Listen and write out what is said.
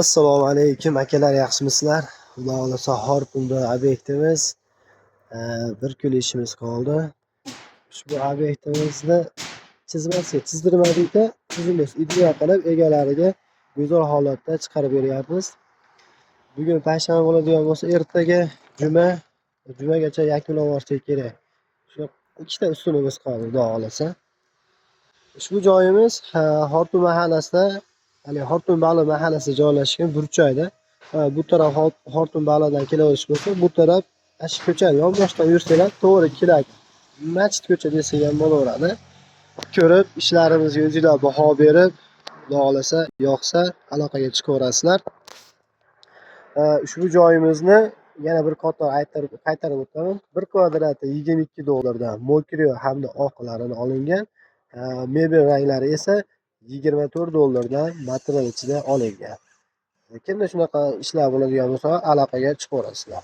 Assalomu alaykum akalar, yaxshimisizlar? Xudo xolasa Xortumda obyektimiz bir kun ishimiz qoldi. Ushbu obyektimizni chizmasiga chizdirmadikda o'zimiz idea qilib egalariga go'zal holatda chiqarib beryapmiz. Bugun payshanba bo'ladigan bo'lsa, ertaga jumagacha yakunlab yuborsak kerak. Shu ikkita ustunimiz qoldi, xudo xolasa. Ushbu joyimiz Xortum mahallasida, ya'ni Xortum Baliq mahallasida joylashgan burchakda. Bu taraf Xortum Baliqdan kelaverish bo'lsa, bu taraf ash ko'chani yonboshdan yursanglar to'g'ri Kelak Machit ko'cha desak ham bo'laveradi. Ko'rib, ishlarimizga o'zingizlar baho berib, xudo xolasa yoqsa aloqaga chiqaverasizlar. Ushbu joyimizni yana bir qator qaytarib o'taman. 1 kvadrati $22 mokryo hamda oqlarini olingan. Mebel ranglari esa $24 material ichida olingan. Kimda shunaqa ishlar bo'ladigan bo'lsa, aloqaga chiqaverasizlar.